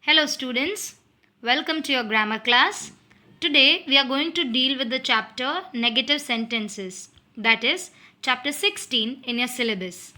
Hello students, welcome to your grammar class. Today we are going to deal with the chapter negative sentences, that is chapter 16 in your syllabus.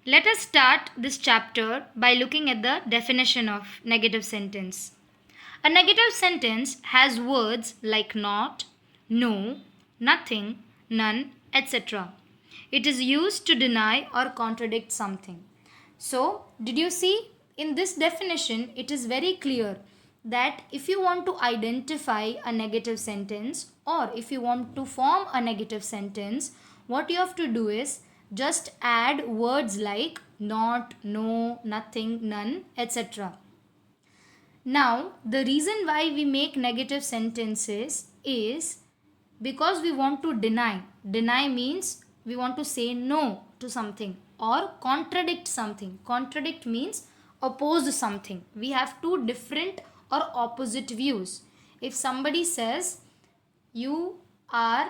Let us start this chapter by looking at the definition of negative sentence. A negative sentence has words like not, no, nothing, none, etc. It is used to deny or contradict something. So, did you see? In this definition, it is very clear that if you want to identify a negative sentence or if you want to form a negative sentence, what you have to do is just add words like not, no, nothing, none, etc. Now, the reason why we make negative sentences is because we want to deny. Deny means we want to say no to something or contradict something. Contradict means oppose something. We have two different or opposite views. If somebody says you are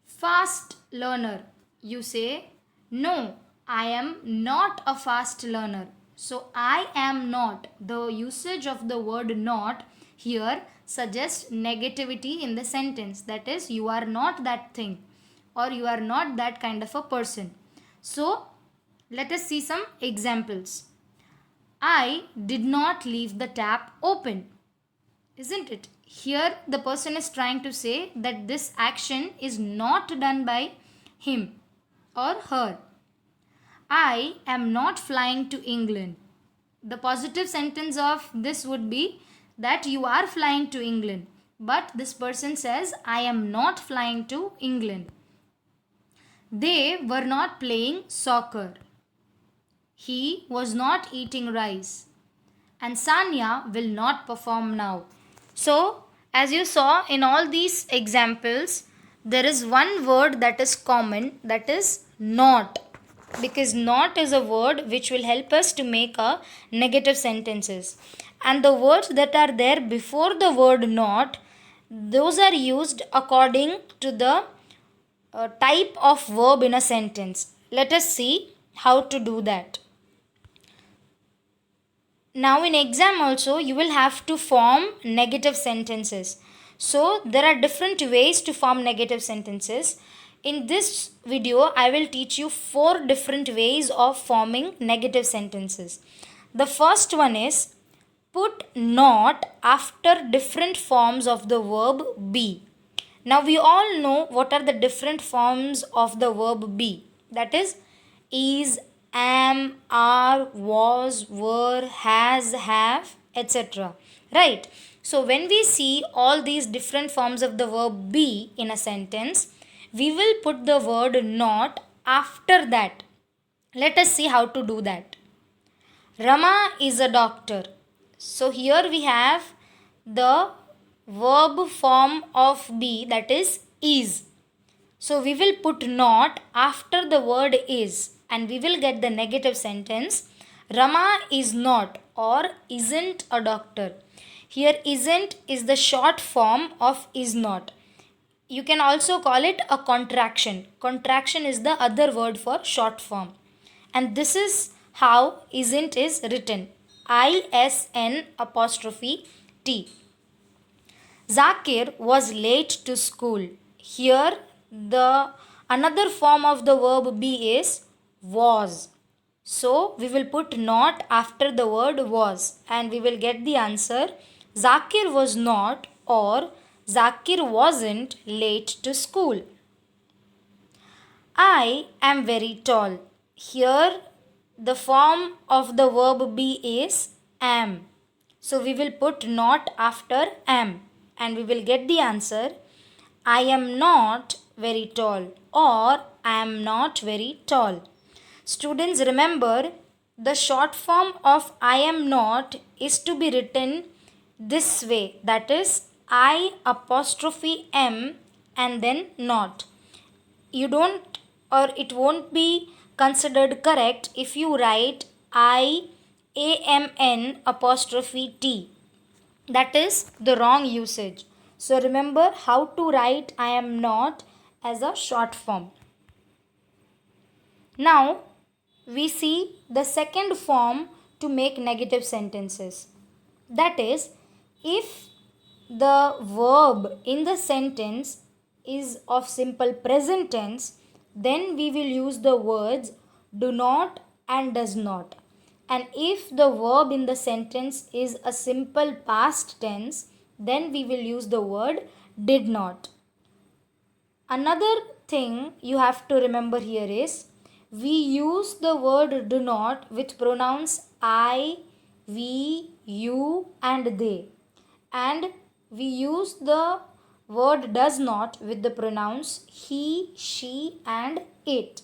fast learner, you say no, I am not a fast learner. So I am not. The usage of the word not here suggests negativity in the sentence. That is, you are not that thing or you are not that kind of a person. So let us see some examples. I did not leave the tap open. Isn't it? Here the person is trying to say that this action is not done by him or her. I am not flying to England. The positive sentence of this would be that you are flying to England. But this person says, I am not flying to England. They were not playing soccer. He was not eating rice. And Sanya will not perform now. So, as you saw in all these examples, there is one word that is common, that is not. Because not is a word which will help us to make a negative sentences. And the words that are there before the word not, those are used according to the type of verb in a sentence. Let us see how to do that. Now in exam also you will have to form negative sentences. So there are different ways to form negative sentences. In this video I will teach you 4 different ways of forming negative sentences. The first one is put not after different forms of the verb be. Now we all know what are the different forms of the verb be. That is, am, are, was, were, has, have, etc. Right? So when we see all these different forms of the verb be in a sentence, we will put the word not after that. Let us see how to do that. Rama is a doctor. So here we have the verb form of be, that is. So we will put not after the word is and we will get the negative sentence. Rama is not or isn't a doctor. Here isn't is the short form of is not. You can also call it a contraction. Contraction is the other word for short form. And this is how isn't is written. ISN apostrophe T. Zakir was late to school. Here the another form of the verb be is was. So we will put not after the word was and we will get the answer. Zakir was not or Zakir wasn't late to school. I am very tall. Here the form of the verb be is am. So we will put not after am and we will get the answer. I am not very tall or I am not very tall. Students, remember the short form of I am not is to be written this way, that is I apostrophe am and then not. You don't or it won't be considered correct if you write I AMN apostrophe T. That is the wrong usage. So remember how to write I am not as a short form. Now we see the second form to make negative sentences. That is, if the verb in the sentence is of simple present tense, then we will use the words do not and does not. And if the verb in the sentence is a simple past tense, then we will use the word did not. Another thing you have to remember here is we use the word do not with pronouns I, we, you, and they. And we use the word does not with the pronouns he, she, and it.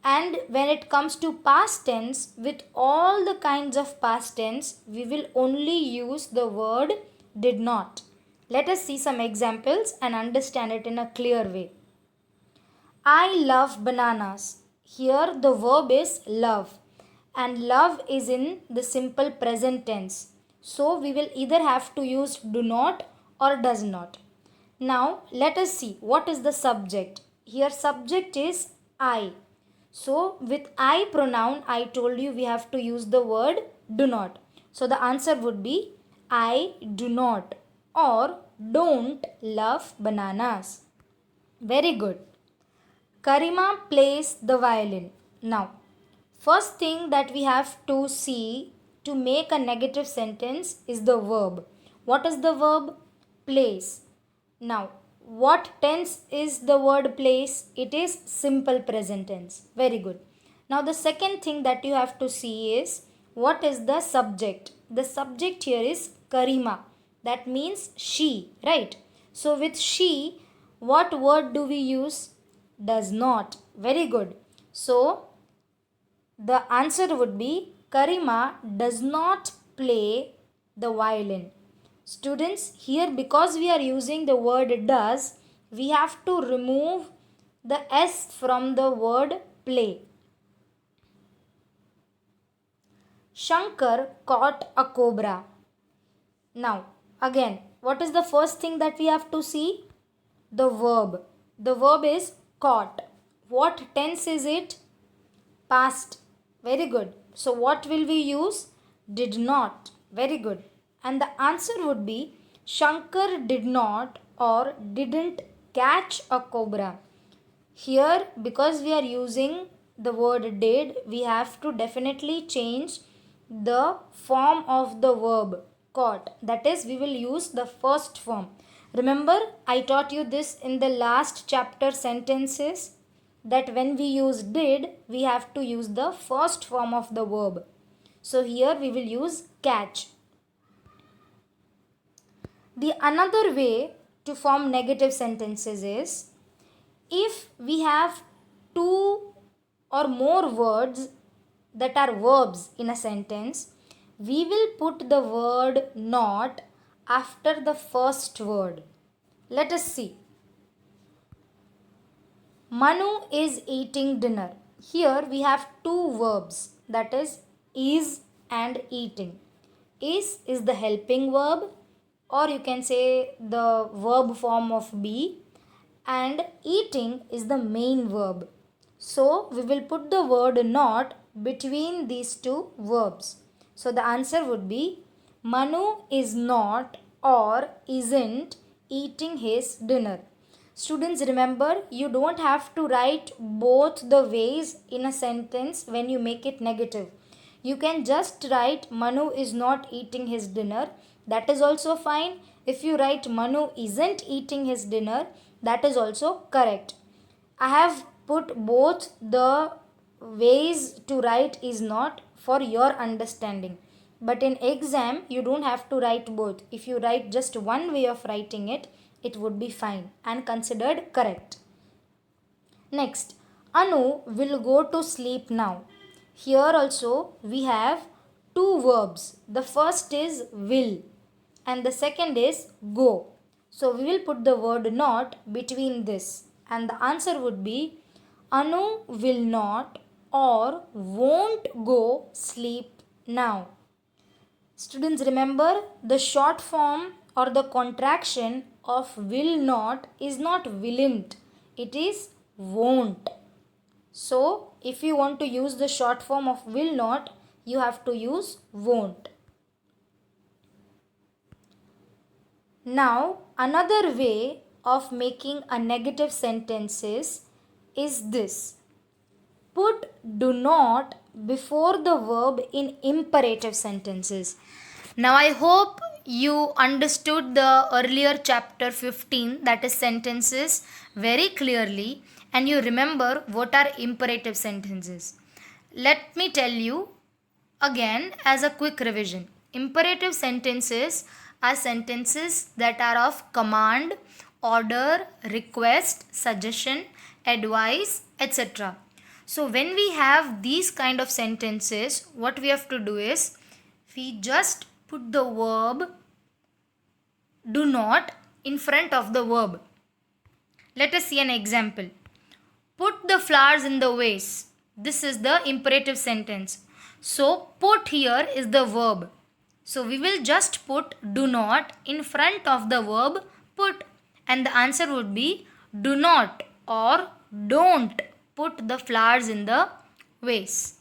And when it comes to past tense, with all the kinds of past tense, we will only use the word did not. Let us see some examples and understand it in a clear way. I love bananas. Here the verb is love, and love is in the simple present tense. So we will either have to use do not or does not. Now let us see what is the subject. Here subject is I. So with I pronoun, I told you we have to use the word do not. So the answer would be I do not or don't love bananas. Very good. Karima plays the violin. Now, first thing that we have to see to make a negative sentence is the verb. What is the verb? Plays. Now, what tense is the word plays? It is simple present tense. Very good. Now, the second thing that you have to see is what is the subject? The subject here is Karima. That means she, right? So, with she, what word do we use? Does not. Very good. So, the answer would be Karima does not play the violin. Students, here because we are using the word does, we have to remove the S from the word play. Shankar caught a cobra. Now, again, what is the first thing that we have to see? The verb. The verb is caught. What tense is it? Past. Very good. So what will we use? Did not. Very good. And the answer would be Shankar did not or didn't catch a cobra. Here, because we are using the word did, we have to definitely change the form of the verb caught. That is, we will use the first form. Remember, I taught you this in the last chapter sentences that when we use did, we have to use the first form of the verb. So here we will use catch. The another way to form negative sentences is if we have two or more words that are verbs in a sentence, we will put the word not after the first word. Let us see. Manu is eating dinner. Here we have two verbs, that is and eating. Is the helping verb, or you can say the verb form of be, and eating is the main verb. So we will put the word not between these two verbs. So the answer would be Manu is not or isn't eating his dinner. Students, remember, you don't have to write both the ways in a sentence when you make it negative. You can just write Manu is not eating his dinner. That is also fine. If you write Manu isn't eating his dinner, that is also correct. I have put both the ways to write is not for your understanding. But in exam, you don't have to write both. If you write just one way of writing it, it would be fine and considered correct. Next, Anu will go to sleep now. Here also we have two verbs. The first is will and the second is go. So we will put the word not between this and the answer would be Anu will not or won't go sleep now. Students, remember the short form or the contraction of will not is not willn't, it is won't. So, if you want to use the short form of will not, you have to use won't. Now, another way of making a negative sentence is this. Put do not before the verb in imperative sentences. Now, I hope you understood the earlier chapter 15, that is sentences, very clearly, and you remember what are imperative sentences. Let me tell you again as a quick revision. Imperative sentences are sentences that are of command, order, request, suggestion, advice, etc. So when we have these kind of sentences, what we have to do is we just put the verb do not in front of the verb. Let us see an example. Put the flowers in the vase. This is the imperative sentence. So put here is the verb. So we will just put do not in front of the verb put, and the answer would be do not or don't put the flowers in the vase.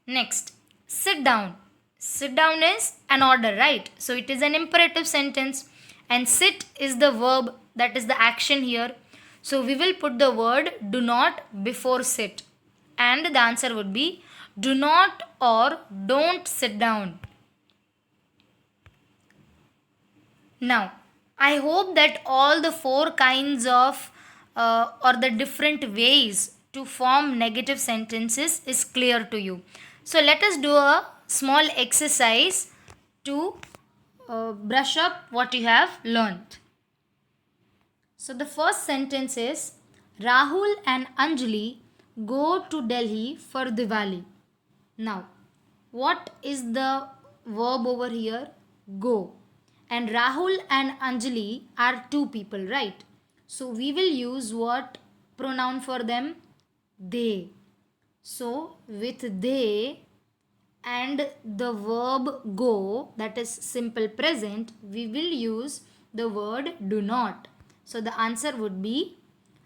Next, sit down. Sit down is an order, right? So it is an imperative sentence, and sit is the verb, that is the action here. So we will put the word do not before sit, and the answer would be do not or don't sit down. Now, I hope that all the four kinds of or the different ways to form negative sentences is clear to you. So let us do a small exercise to brush up what you have learned. So the first sentence is Rahul and Anjali go to Delhi for Diwali. Now, what is the verb over here? Go. And Rahul and Anjali are two people, right? So we will use what pronoun for them? They. So with they and the verb go, that is simple present, we will use the word do not. So the answer would be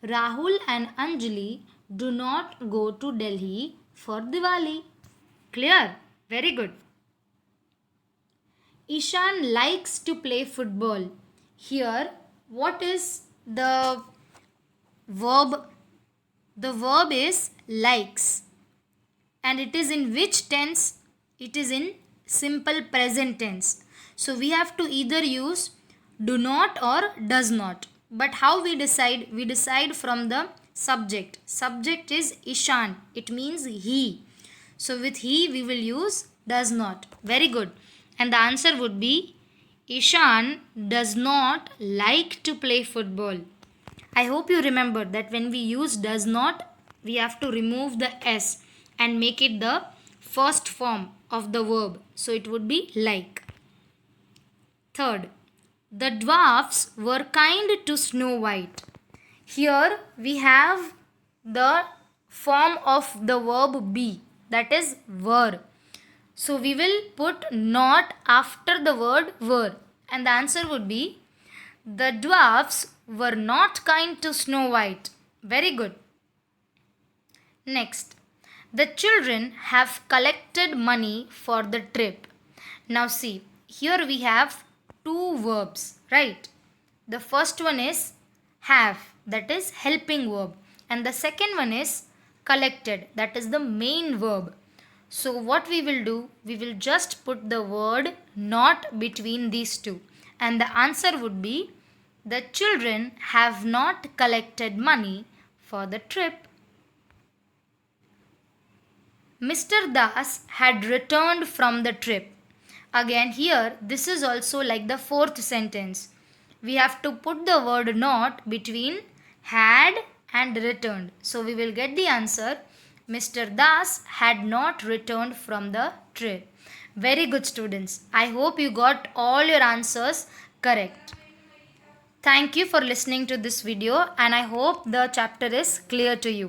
Rahul and Anjali do not go to Delhi for Diwali. Clear? Very good. Ishan likes to play football. Here, what is the verb? The verb is likes. And it is in which tense? It is in simple present tense. So we have to either use do not or does not. But how we decide? We decide from the subject. Subject is Ishan. It means he. So with he we will use does not. Very good. And the answer would be Ishan does not like to play football. I hope you remember that when we use does not, we have to remove the S and make it the first form of the verb. So it would be like. Third, the dwarfs were kind to Snow White. Here we have the form of the verb be, that is were. So we will put not after the word were, and the answer would be the dwarfs were not kind to Snow White. Very good. Next, the children have collected money for the trip. Now see, here we have two verbs, right? The first one is have, that is helping verb, and the second one is collected, that is the main verb. So what we will do, we will just put the word not between these two, and the answer would be the children have not collected money for the trip. Mr. Das had returned from the trip. Again here, this is also like the fourth sentence. We have to put the word not between had and returned. So we will get the answer. Mr. Das had not returned from the trip. Very good, students. I hope you got all your answers correct. Thank you for listening to this video, and I hope the chapter is clear to you.